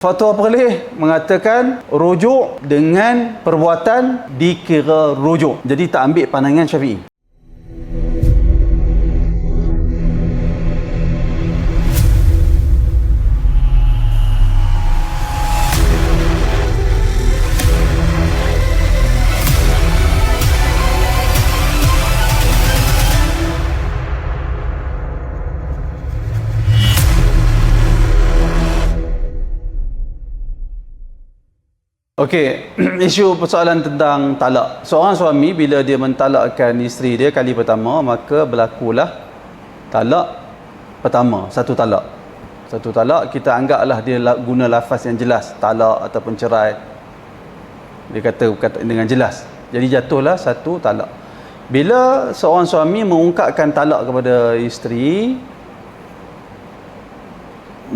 Fatwa Perleh mengatakan rujuk dengan perbuatan dikira rujuk. Jadi tak ambil pandangan Syafi'i. Okey, isu persoalan tentang talak. Seorang suami bila dia mentalakkan isteri dia kali pertama, maka berlakulah talak pertama, satu talak. Satu talak, kita anggaplah dia guna lafaz yang jelas, talak ataupun cerai. Dia kata dengan jelas. Jadi jatuhlah satu talak. Bila seorang suami mengungkapkan talak kepada isteri,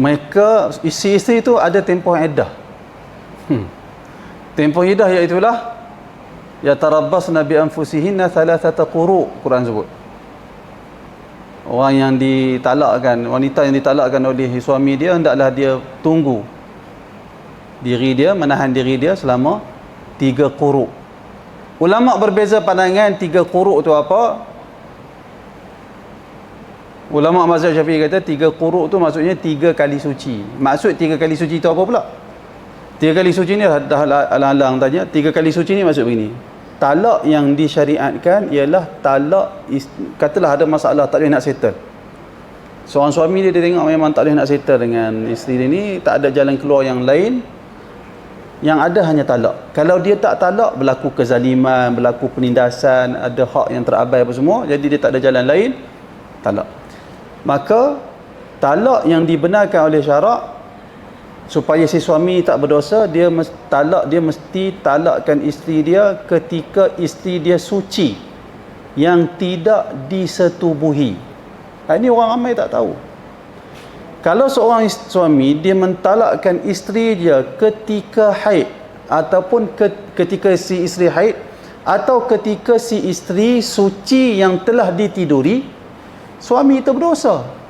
mereka isteri itu ada tempoh iddah. Tempoh iddah iaitulah yatarabbasna bi anfusihinna thalathata quru', Quran sebut. Orang yang ditalakkan, wanita yang ditalakkan oleh suami dia, hendaklah dia tunggu diri dia, menahan diri dia selama 3 quru'. Ulama berbeza pandangan 3 quru' tu apa? Ulama mazhab Syafi'i kata 3 quru' tu maksudnya 3 kali suci. Maksud 3 kali suci tu apa pula? 3 kali suci ni dah alang-alang tanya. 3 kali suci ni maksud begini. Talak yang disyariatkan ialah talak, katalah ada masalah tak boleh nak settle. Seorang suami dia tengok memang tak boleh nak settle dengan isteri dia ni, tak ada jalan keluar yang lain. Yang ada hanya talak. Kalau dia tak talak, berlaku kezaliman, berlaku penindasan, ada hak yang terabai apa semua, jadi dia tak ada jalan lain, talak. Maka talak yang dibenarkan oleh syarak supaya si suami tak berdosa, dia mesti talakkan isteri dia ketika isteri dia suci yang tidak disetubuhi. Ini orang ramai tak tahu. Kalau seorang suami dia mentalakkan isteri dia ketika haid, ataupun ketika si isteri haid, atau ketika si isteri suci yang telah ditiduri, suami itu berdosa.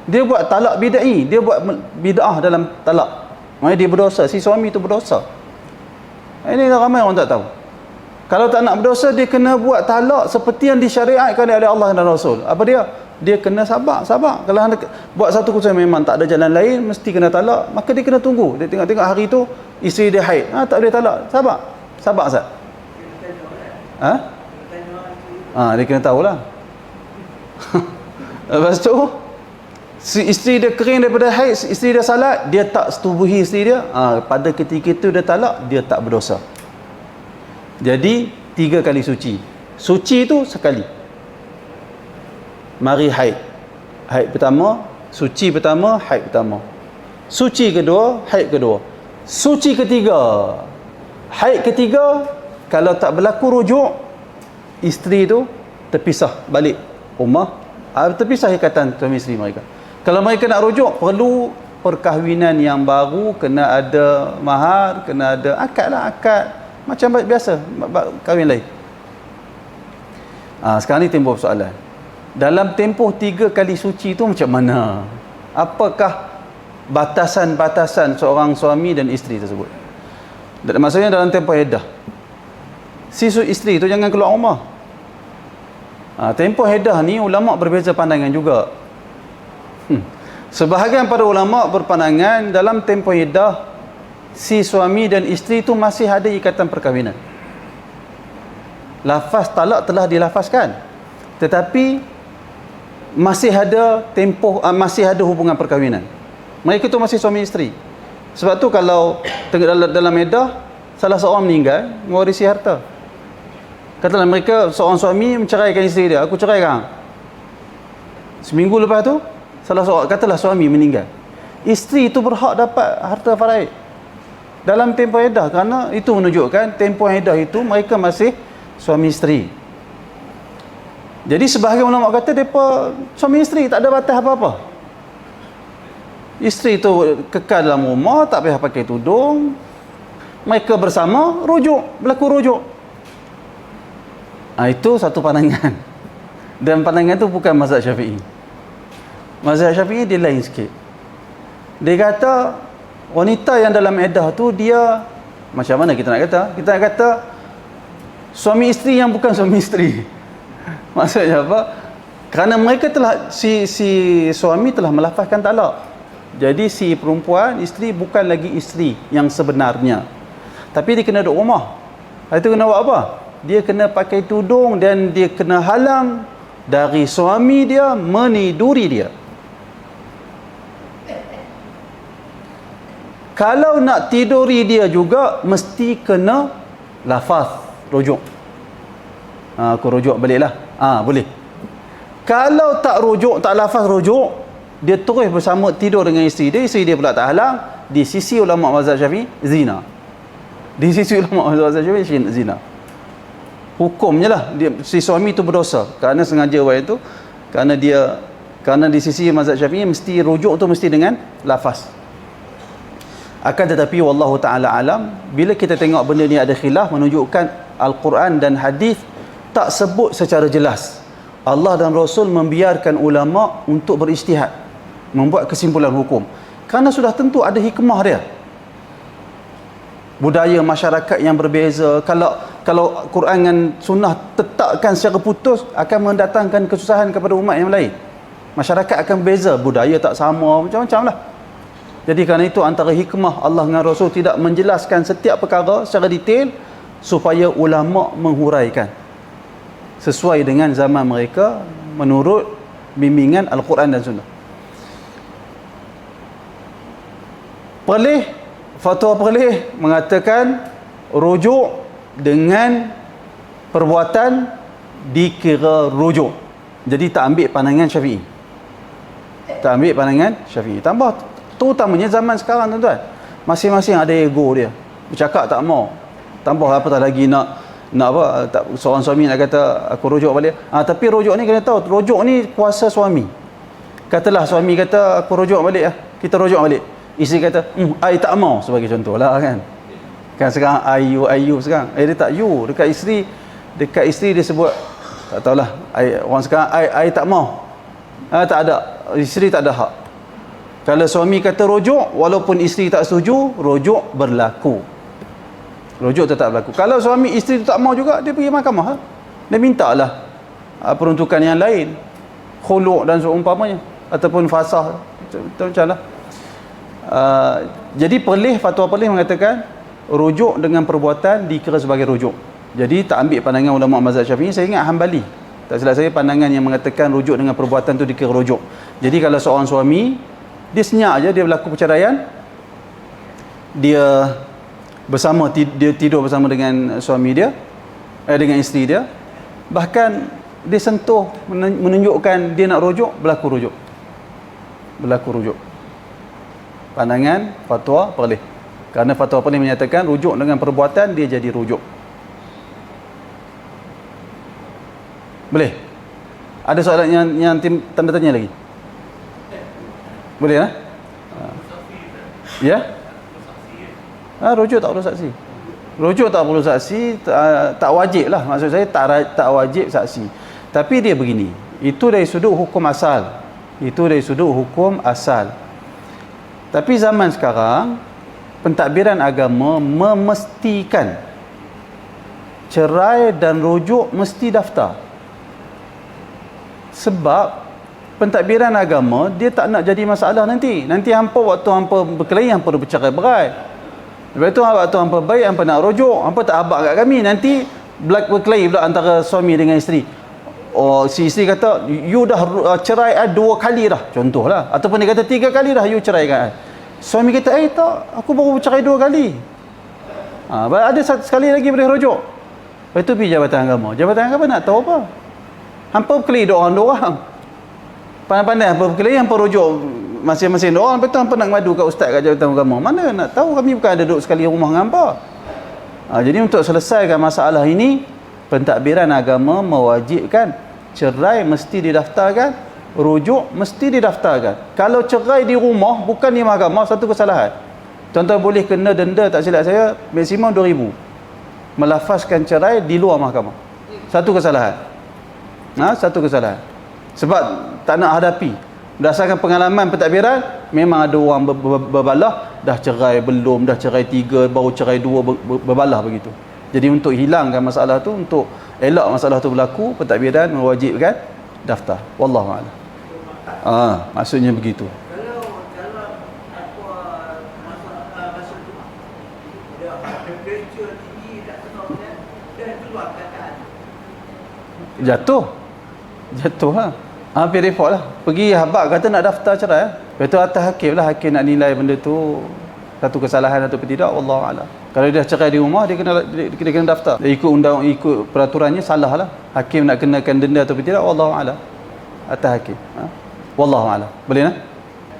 Dia buat talak bid'ah, dia buat bid'ah dalam talak. Maknanya dia berdosa, si suami itu berdosa. Ini ramai orang tak tahu. Kalau tak nak berdosa, dia kena buat talak seperti yang disyariatkan oleh Allah dan Rasul. Apa dia? Dia kena sabar. Kalau anda buat satu keputusan memang tak ada jalan lain, mesti kena talak, maka dia kena tunggu. Dia tengok-tengok hari tu isteri dia haid, tak boleh talak. Sabar Ustaz. Dia kena tahulah. Lepas tu si isteri dia kering daripada haid, isteri dia salat, dia tak setubuhi isteri dia, pada ketika itu dia talak, dia tak berdosa. Jadi 3 kali suci. Suci itu sekali. Mari haid pertama, suci pertama, haid pertama. Suci kedua, haid kedua. Suci ketiga, haid ketiga, kalau tak berlaku rujuk, isteri itu terpisah balik rumah, terpisah ikatan suami isteri mereka. Kalau mereka nak rujuk, perlu perkahwinan yang baru, kena ada mahar, kena ada akad. Macam biasa, kahwin lain. Sekarang ni tempoh persoalan. Dalam tempoh 3 kali suci tu macam mana? Apakah batasan-batasan seorang suami dan isteri tersebut? Maksudnya dalam tempoh iddah, si isteri tu jangan keluar rumah. Tempoh iddah ni ulama berbeza pandangan juga. Sebahagian para ulama berpandangan dalam tempoh iddah, si suami dan isteri itu masih ada ikatan perkahwinan. Lafaz talak telah dilafazkan, tetapi masih ada tempoh, masih ada hubungan perkahwinan. Mereka itu masih suami isteri. Sebab tu kalau dalam iddah salah seorang meninggal, mewarisi harta. Katalah mereka, seorang suami menceraikan isteri dia, aku ceraikan. Seminggu lepas tu katalah suami meninggal, isteri itu berhak dapat harta faraid dalam tempoh iddah, kerana itu menunjukkan tempoh iddah itu mereka masih suami isteri. Jadi sebahagian ulama kata depa suami isteri tak ada batas apa-apa. Isteri itu kekal dalam rumah, tak payah pakai tudung, mereka bersama, berlaku rujuk. Itu satu pandangan. Dan pandangan itu bukan mazhab Syafi'i. Mazhab Syafi'i dia lain sikit. Dia kata Wanita yang dalam iddah tu dia macam mana kita nak kata? Kita nak kata suami isteri yang bukan suami isteri. Maksudnya apa? Kerana mereka telah si suami telah melafazkan talak. Jadi si perempuan isteri bukan lagi isteri yang sebenarnya. Tapi dia kena duduk rumah. Itu kena buat apa? Dia kena pakai tudung dan dia kena halang dari suami dia meniduri dia. Kalau nak tiduri dia juga mesti kena lafaz rujuk. Aku rujuk baliklah. Boleh. Kalau tak rujuk, tak lafaz rujuk, dia terus bersama tidur dengan isteri dia pula tak halang, di sisi ulama mazhab Syafi'i zina. Di sisi ulama mazhab Syafi'i zina. Hukumnya lah si suami itu berdosa kerana sengaja buat itu, kerana di sisi mazhab Syafi'i mesti rujuk tu mesti dengan lafaz. Akan tetapi wallahu taala alam, bila kita tengok benda ni ada khilaf, menunjukkan Al-Quran dan hadis tak sebut secara jelas. Allah dan Rasul membiarkan ulama untuk berijtihad, membuat kesimpulan hukum, kerana sudah tentu ada hikmah dia. Budaya masyarakat yang berbeza, kalau Quran dan sunnah tetapkan secara putus, akan mendatangkan kesusahan kepada umat yang lain. Masyarakat akan berbeza, budaya tak sama, macam-macam lah. Jadi kerana itu antara hikmah Allah dan Rasul tidak menjelaskan setiap perkara secara detail, supaya ulama menghuraikan sesuai dengan zaman mereka menurut bimbingan Al-Quran dan Sunnah. Fatwa perleh mengatakan rujuk dengan perbuatan dikira rujuk. Jadi tak ambil pandangan Syafi'i. Tak ambil pandangan Syafi'i. Tambah terutamanya zaman sekarang tuan-tuan, masing-masing ada ego dia. Bercakap tak mau. Tambah apatah lagi nak apa, tak, seorang suami nak kata aku rujuk balik. Tapi rujuk ni kena tahu, rujuk ni kuasa suami. Katalah suami kata aku rujuk balik kita rujuk balik. Isteri kata I tak mau, sebagai contoh lah kan. Kan sekarang I you sekarang. Dia tak you dekat isteri dia sebut tak tahulah, orang sekarang I tak mau. Tak ada, isteri tak ada hak. Kalau suami kata rujuk, walaupun isteri tak setuju, rujuk berlaku. Rujuk tetap berlaku. Kalau suami isteri tak mau juga, dia pergi mahkamah. Dia minta lah peruntukan yang lain, khuluk dan seumpamanya, ataupun fasah, macam lah. Jadi fatwa perleh mengatakan rujuk dengan perbuatan dikira sebagai rujuk. Jadi tak ambil pandangan ulama mazhab Syafi'i. Saya ingat Hanbali, tak silap saya, pandangan yang mengatakan rujuk dengan perbuatan tu dikira rujuk. Jadi kalau seorang suami dia senyap je, dia berlaku perceraian, dia tidur bersama dengan suami dia, dengan isteri dia, bahkan dia sentuh menunjukkan dia nak rujuk, berlaku rujuk. Pandangan fatwa perleh, kerana fatwa perleh menyatakan rujuk dengan perbuatan dia jadi rujuk. Boleh? Ada soalan yang tanda tanya lagi? Boleh lah? Ya? Rujuk tak perlu saksi. Rujuk tak perlu saksi, tak wajib lah. Maksud saya tak wajib saksi. Tapi dia begini, itu dari sudut hukum asal. Tapi zaman sekarang, pentadbiran agama memestikan cerai dan rujuk mesti daftar. Sebab pentadbiran agama dia tak nak jadi masalah nanti hampa waktu hampa berkelahi, hampa bercerai berai. Lepas tu waktu hampa baik, hampa nak rujuk, hampa tak abak kat kami, nanti berkelahi pula antara suami dengan isteri. Si isteri kata you dah cerai 2 kali dah, contohlah, ataupun dia kata 3 kali dah you ceraikan. Suami kata tak, aku baru bercerai 2 kali. Ada sekali lagi boleh rujuk. Lepas tu pergi Jabatan Agama nak tahu apa? Hampa berkelahi dua orang. Pandai-pandai hampa berkelahi, hampa rujuk masing-masing orang. Lepas tu hampa nak madu kat ustaz kat Jabatan Agama. Mana nak tahu, kami bukan ada duduk sekali rumah dengan hampa. Jadi untuk selesaikan masalah ini, pentadbiran agama mewajibkan cerai mesti didaftarkan, rujuk mesti didaftarkan. Kalau cerai di rumah bukan di mahkamah, satu kesalahan. Tuan-tuan boleh kena denda, tak silap saya, maksimum 2,000. Melafazkan cerai di luar mahkamah. Satu kesalahan. Sebab tak nak hadapi. Berdasarkan pengalaman pentadbiran, memang ada orang berbalah dah cerai belum, dah cerai 3, baru cerai 2, berbalah begitu. Jadi untuk hilangkan masalah tu, untuk elak masalah tu berlaku, pentadbiran mewajibkan daftar. Wallahu a'lam. Maksudnya begitu. Kalau apa masa tu dia temperature tinggi tak tenang dan keluar kataan. Jatuh hampir report lah. Pergi habak kata nak daftar cerai. Lepas tu atas hakim lah, hakim nak nilai benda tu satu kesalahan atau tidak, Wallahualam. Kalau dia dah cerai di rumah, dia kena daftar. Dia ikut peraturannya, salah lah. Hakim nak kenakan denda atau tidak, Wallahualam. Atas hakim. Wallahualam. Boleh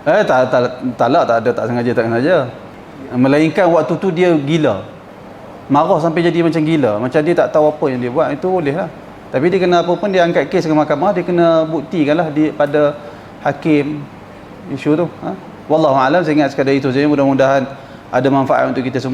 tak? Talak tak ada, tak sengaja. Melainkan waktu tu dia gila. Marah sampai jadi macam gila. Macam dia tak tahu apa yang dia buat, itu boleh lah. Tapi dia kena apa pun, dia angkat kes ke mahkamah, dia kena buktikan lah pada hakim isu tu. Wallahualam, saya ingat sekadar itu saja. Mudah-mudahan ada manfaat untuk kita semua.